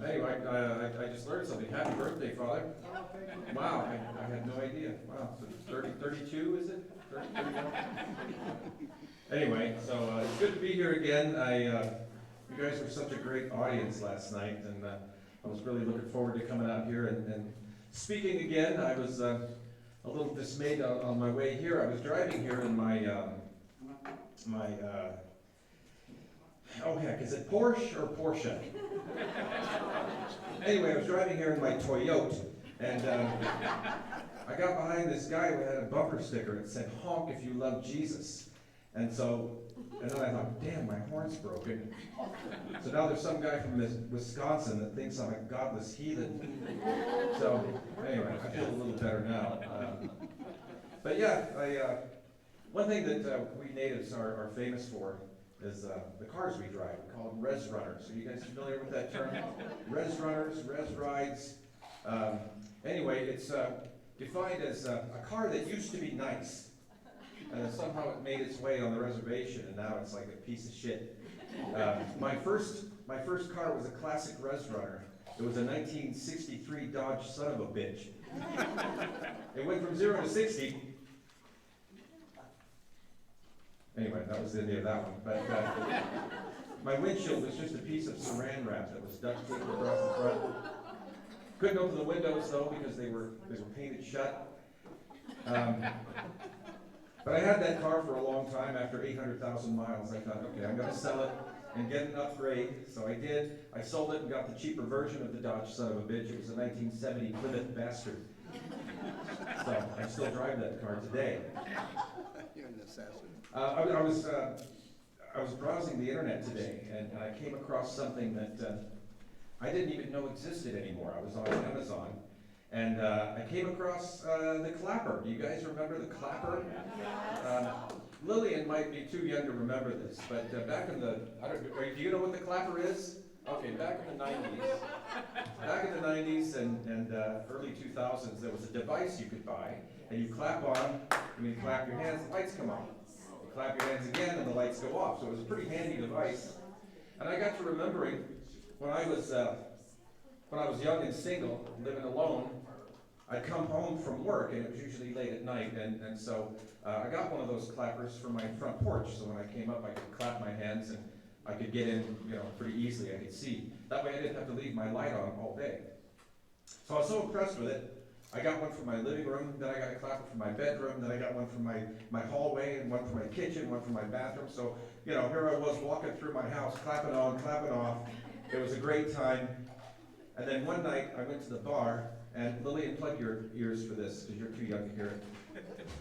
anyway, I just learned something. Happy birthday, Father. Wow, I had no idea. Wow, so 32, is it? 30, 31? Anyway, so it's good to be here again. You guys were such a great audience last night, and I was really looking forward to coming out here and speaking again. I was a little dismayed on my way here. I was driving here in my oh heck, is it Porsche or Porsche? Anyway, I was driving here in my Toyota, and I got behind this guy who had a bumper sticker that said, "Honk if you love Jesus." And then I thought, damn, my horn's broken. So now there's some guy from Wisconsin that thinks I'm a godless heathen. So anyway, I feel a little better now. But yeah, one thing that we natives are famous for is the cars we drive. We call them res runners. Are you guys familiar with that term? Res runners, res rides. Anyway, it's defined as a car that used to be nice. Somehow it made its way on the reservation, and now it's like a piece of shit. My first car was a classic res runner. It was a 1963 Dodge son of a bitch. It went from 0 to 60. Anyway, that was the end of that one. But my windshield was just a piece of saran wrap that was duct taped across the front. Couldn't open the windows though because they were painted shut. But I had that car for a long time. After 800,000 miles, I thought, okay, I'm going to sell it and get an upgrade. So I did. I sold it and got the cheaper version of the Dodge son of a bitch. It was a 1970 Plymouth Bastard. So I still drive that car today. You're an assassin. I was browsing the internet today, and I came across something that I didn't even know existed anymore. I was on Amazon. And I came across the clapper. Do you guys remember the clapper? Lillian might be too young to remember this, but back in the, do you know what the clapper is? Okay, back in the 90s and early 2000s, there was a device you could buy, and you clap on, and you clap your hands, the lights come on. You clap your hands again, and the lights go off. So it was a pretty handy device. And I got to remembering when I was young and single, living alone, I'd come home from work, and it was usually late at night, and so I got one of those clappers for my front porch, so when I came up, I could clap my hands, and I could get in, pretty easily. I could see. That way I didn't have to leave my light on all day. So I was so impressed with it. I got one for my living room, then I got a clapper for my bedroom, then I got one for my hallway, and one for my kitchen, one for my bathroom. So, here I was walking through my house, clapping on, clapping off. It was a great time. And then one night, I went to the bar, and Lillian, plug your ears for this, because you're too young to hear it.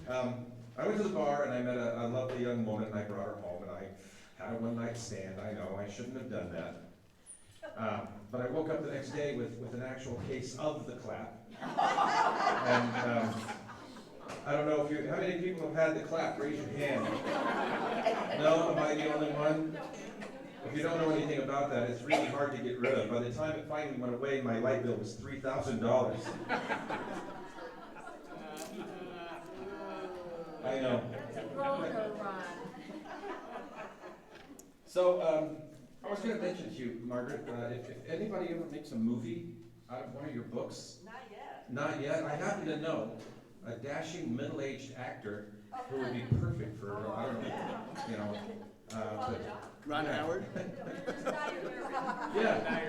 I went to the bar, and I met a lovely young woman, and I brought her home, and I had a one-night stand. I know, I shouldn't have done that. But I woke up the next day with an actual case of the clap. And I don't know how many people have had the clap? Raise your hand. No? Am I the only one? If you don't know anything about that, it's really hard to get rid of. By the time it finally went away, my light bill was $3,000. I know. That's a roller run. So, I was going to mention to you, Margaret, if anybody ever makes a movie out of one of your books. Not yet. Not yet. I happen to know a dashing middle-aged actor who would be perfect for, I don't know, but, Ron Howard? yeah.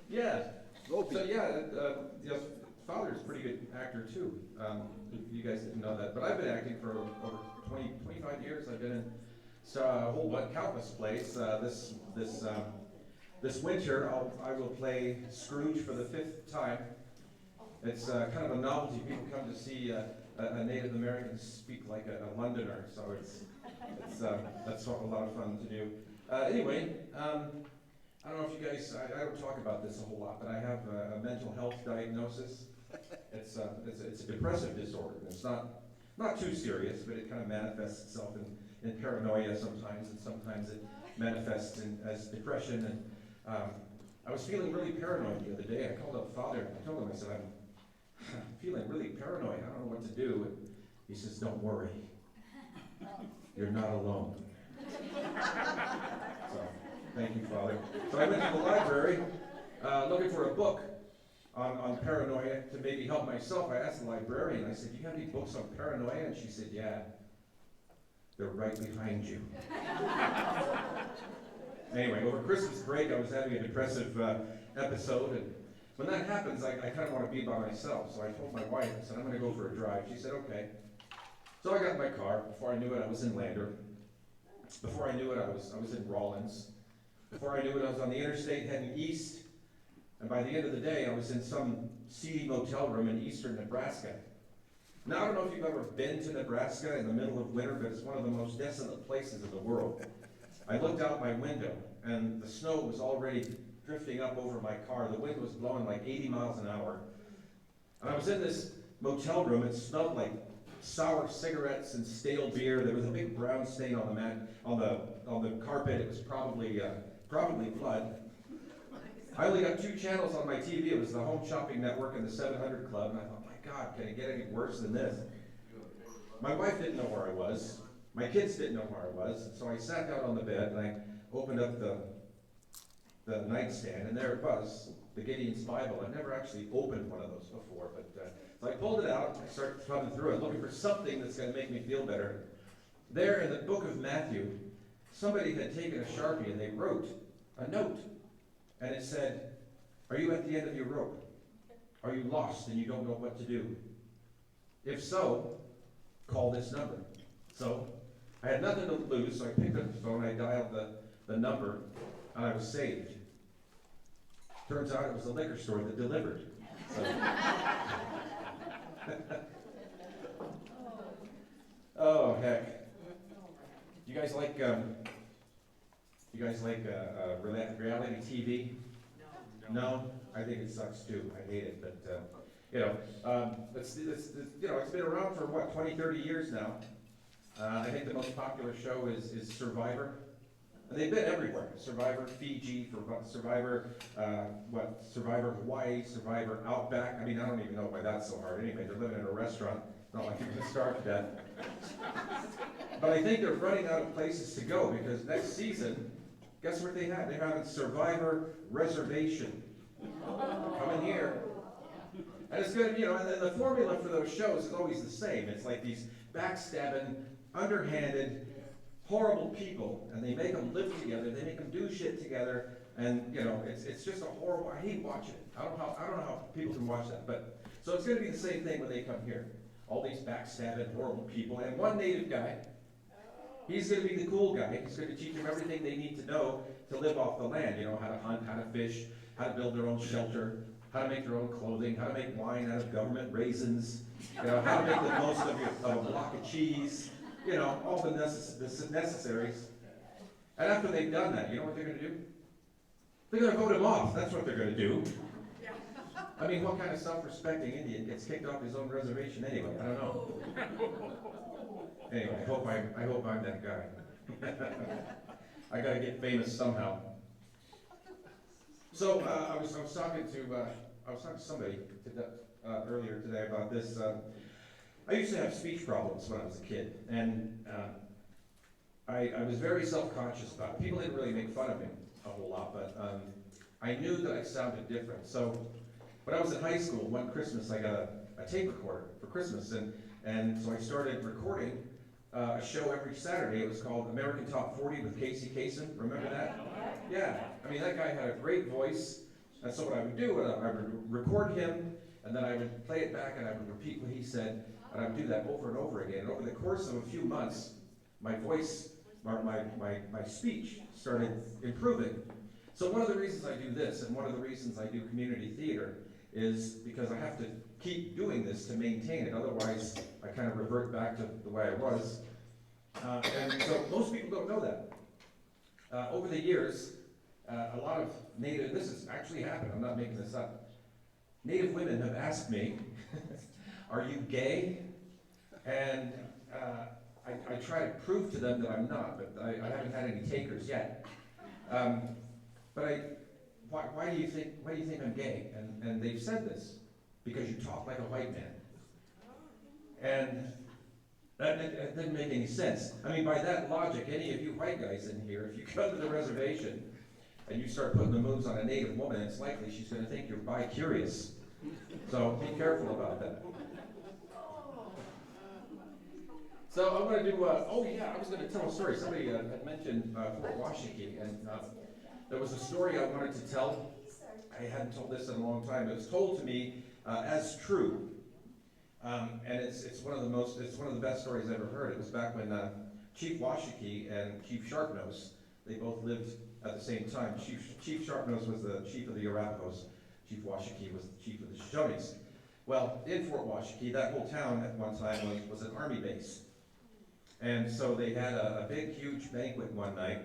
Yeah. Opie. So yeah, Father's a pretty good actor too. You guys didn't know that, but I've been acting for over 25 years. I've been in a whole countless plays. This winter, I will play Scrooge for the 5th time. It's kind of a novelty. People come to see a Native American speak like a Londoner, so that's a lot of fun to do. Anyway, I don't know if you guys, I don't talk about this a whole lot, but I have a mental health diagnosis. It's a depressive disorder. It's not too serious, but it kind of manifests itself in paranoia sometimes, and sometimes it manifests as depression. And I was feeling really paranoid the other day. I called up Father, and I told him, I said, I'm feeling really paranoid. I don't know what to do. And he says, don't worry. You're not alone. So Thank you, Father. So I went to the library looking for a book on paranoia to maybe help myself. I asked the librarian, I said, "Do you have any books on paranoia?" And she said, "Yeah, they're right behind you." Anyway, over Christmas break, I was having a depressive episode, and when that happens, I kind of want to be by myself. So I told my wife, I said, "I'm going to go for a drive." She said, "Okay." So I got in my car. Before I knew it, I was in Lander. Before I knew it, I was in Rawlins. Before I knew it, I was on the interstate heading east. And by the end of the day, I was in some seedy motel room in eastern Nebraska. Now, I don't know if you've ever been to Nebraska in the middle of winter, but it's one of the most desolate places in the world. I looked out my window, and the snow was already drifting up over my car. The wind was blowing like 80 miles an hour. And I was in this motel room. It smelled like sour cigarettes and stale beer. There was a big brown stain on the mat, on the carpet. It was probably blood. I only got 2 channels on my TV. It was the Home Shopping Network and the 700 Club. And I thought, my God, can it get any worse than this? My wife didn't know where I was. My kids didn't know where I was. So I sat down on the bed and I opened up the nightstand, and there it was, the Gideon's Bible. I've never actually opened one of those before, but so I pulled it out. I started thumbing through it, looking for something that's going to make me feel better. There in the book of Matthew, somebody had taken a Sharpie and they wrote a note. And it said, "Are you at the end of your rope? Are you lost and you don't know what to do? If so, call this number." So I had nothing to lose, so I picked up the phone, I dialed the number, and I was saved. Turns out it was the liquor store that delivered. So. Oh, heck. You guys like reality TV? No? I think it sucks too. I hate it, but it's been around for what, 20, 30 years now. I think the most popular show is Survivor. And they've been everywhere. Survivor Fiji, Survivor Hawaii, Survivor Outback. I mean, I don't even know why that's so hard. Anyway, they're living in a restaurant. It's not like you're going to starve to death. But I think they're running out of places to go, because next season, guess what they have? They're having Survivor Reservation. Coming here. And it's good, and the formula for those shows is always the same. It's like these backstabbing, underhanded, horrible people, and they make them live together, they make them do shit together, and it's just a horrible. I hate watching it. I don't know how people can watch that, but so it's going to be the same thing when they come here. All these backstabbing, horrible people, and one native guy. He's going to be the cool guy. He's going to teach them everything they need to know to live off the land. How to hunt, how to fish, how to build their own shelter, how to make their own clothing, how to make wine out of government raisins, how to make the most of a block of cheese, all the necessaries. And after they've done that, you know what they're going to do? They're going to vote him off. That's what they're going to do. I mean, what kind of self-respecting Indian gets kicked off his own reservation anyway? I don't know. Anyway, I hope I'm that guy. I got to get famous somehow. So I was talking to somebody earlier today about this. I used to have speech problems when I was a kid, and I was very self-conscious about it. People didn't really make fun of me a whole lot, but I knew that I sounded different. So when I was in high school, one Christmas I got a tape recorder for Christmas, and so I started recording a show every Saturday. It was called American Top 40 with Casey Kasem. Remember that? Yeah. I mean, that guy had a great voice, and so what I would do, I would record him, and then I would play it back, and I would repeat what he said, and I would do that over and over again. And over the course of a few months, my voice, my speech started improving. So one of the reasons I do this, and one of the reasons I do community theater, is because I have to keep doing this to maintain it. Otherwise, I kind of revert back to the way I was. And so most people don't know that. Over the years, a lot of Native, this has actually happened, I'm not making this up. Native women have asked me, "Are you gay?" And I try to prove to them that I'm not, but I haven't had any takers yet. But why do you think I'm gay? And they've said this, because you talk like a white man. And that didn't make any sense. I mean, by that logic, any of you white guys in here, if you come to the reservation and you start putting the moves on a native woman, it's likely she's gonna think you're bi-curious. So be careful about that. So I'm gonna do, I was gonna tell a story. Somebody had mentioned Fort Washakie, and there was a story I wanted to tell. I hadn't told this in a long time. It was told to me as true. And it's one of the best stories I've ever heard. It was back when Chief Washakie and Chief Sharpnose, they both lived at the same time. Chief Sharpnose was the chief of the Arapahoes. Chief Washakie was the chief of the Shoshones. Well, in Fort Washakie, that whole town at one time was an army base. And so they had a big, huge banquet one night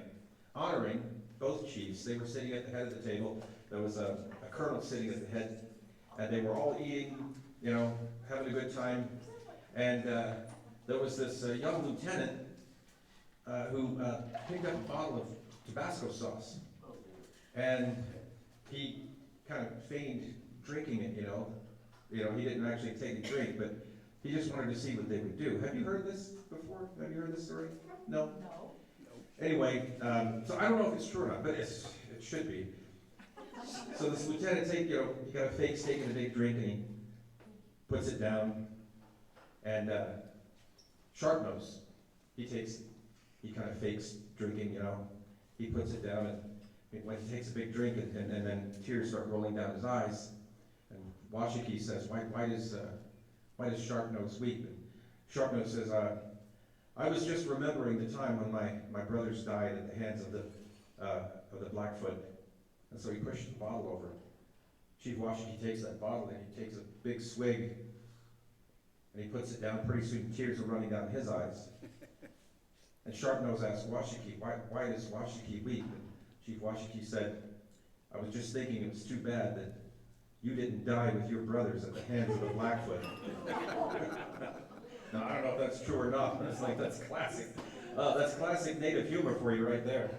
honoring both chiefs. They were sitting at the head of the table. There was a colonel sitting at the head, and they were all eating, you know, having a good time. And there was this young lieutenant who picked up a bottle of Tabasco sauce. And he kind of feigned drinking it, you know. You know, he didn't actually take a drink, but he just wanted to see what they would do. Have you heard this before? Have you heard this story? No? No. Anyway, so I don't know if it's true or not, but it should be. So this lieutenant he got a fake steak and a big drink, and he puts it down. And Sharpnose, he kind of fakes drinking, you know. He puts it down, and when he takes a big drink, and then tears start rolling down his eyes. And Washakie says, why does Sharpnose weep? And Sharpnose says, I was just remembering the time when my brothers died at the hands of the Blackfoot. And so he pushed the bottle over. Chief Washakie takes that bottle and he takes a big swig and he puts it down. Pretty soon tears are running down his eyes. And Sharpnose asked Washakie, why does Washakie weep? And Chief Washakie said, I was just thinking it was too bad that you didn't die with your brothers at the hands of the Blackfoot. Now, I don't know if that's true or not, but it's like, that's classic. That's classic native humor for you right there.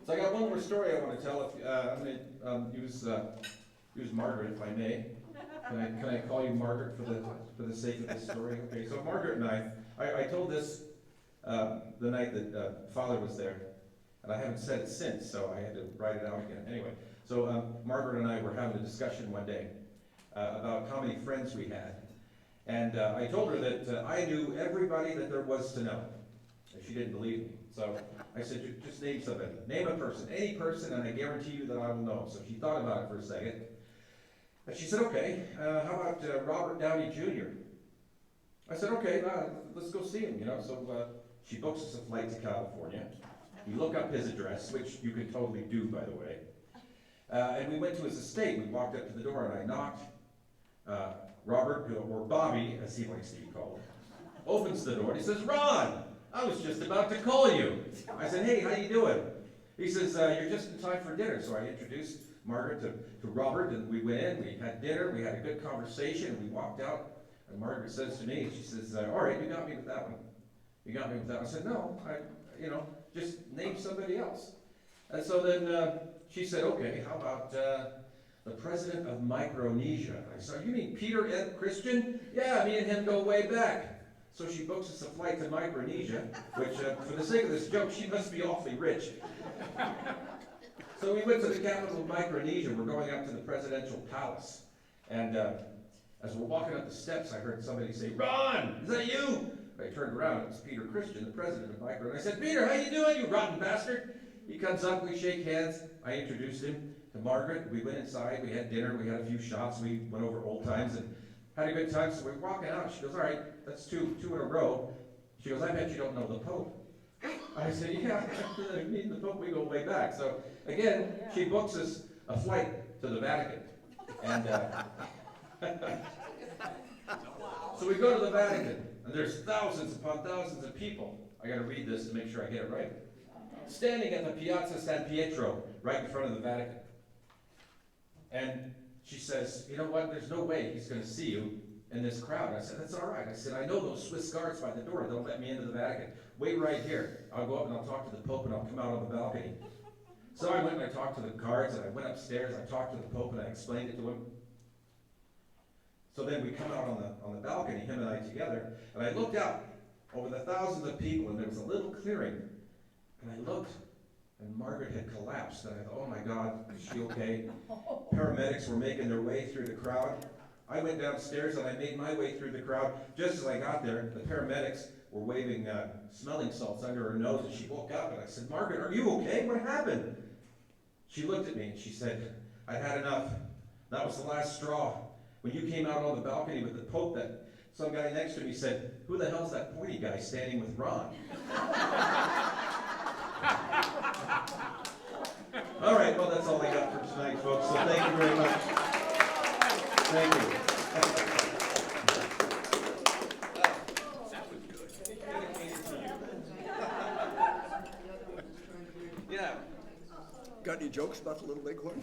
So I got one more story I want to tell. I'm going to use Margaret, if I may. Can I call you Margaret for the sake of this story? Okay, so Margaret and I told this the night that Father was there, and I haven't said it since, so I had to write it out again. Anyway, so Margaret and I were having a discussion one day about how many friends we had. And I told her that I knew everybody that there was to know. And she didn't believe me. So I said, just name somebody. Name a person, any person, and I guarantee you that I will know. So she thought about it for a second. And she said, okay, how about Robert Downey Jr.? I said, okay, let's go see him, you know. So she books us a flight to California. We look up his address, which you can totally do, by the way. And we went to his estate. We walked up to the door and I knocked. Robert, or Bobby, as he likes to be called, opens the door and he says, Ron, I was just about to call you. I said, hey, how you doing? He says, you're just in time for dinner. So I introduced Margaret to Robert, and we went in, we had dinner, we had a good conversation, and we walked out, and Margaret says to me, she says, all right, you got me with that one. You got me with that one. I said, no, just name somebody else. And so then she said, okay, how about the president of Micronesia? I said, you mean Peter F. Christian? Yeah, me and him go way back. So she books us a flight to Micronesia, which, for the sake of this joke, she must be awfully rich. So we went to the capital of Micronesia. We're going up to the presidential palace. And as we're walking up the steps, I heard somebody say, Ron, is that you? I turned around, it was Peter Christian, the president of Micro. And I said, Peter, how you doing, you rotten bastard? He comes up, we shake hands. I introduced him to Margaret. We went inside, we had dinner, we had a few shots, we went over old times and had a good time. So we're walking out. She goes, all right, that's two in a row. She goes, I bet you don't know the Pope. I said, yeah, me and the Pope, we go way back. So again, she books us a flight to the Vatican. And so we go to the Vatican, and there's thousands upon thousands of people. I got to read this to make sure I get it right. Standing at the Piazza San Pietro, right in front of the Vatican. And she says, you know what, there's no way he's going to see you in this crowd. I said, that's all right. I said, I know those Swiss guards by the door. They'll let me into the Vatican. Wait right here. I'll go up and I'll talk to the Pope and I'll come out on the balcony. So I went and I talked to the guards and I went upstairs. I talked to the Pope and I explained it to him. So then we come out on the balcony, him and I together, and I looked out over the thousands of people and there was a little clearing. And I looked And Margaret had collapsed, and I thought, oh my God, is she okay? Paramedics were making their way through the crowd. I went downstairs and I made my way through the crowd. Just as I got there, the paramedics were waving smelling salts under her nose, and she woke up, and I said, Margaret, are you okay? What happened? She looked at me and she said, I'd had enough. That was the last straw. When you came out on the balcony with the Pope, that some guy next to me said, who the hell's that pointy guy standing with Ron? All right, well, that's all I got for tonight, folks, so thank you very much. Thank you. That was good. Dedicated to you. Yeah. Got any jokes about the Little Bighorn?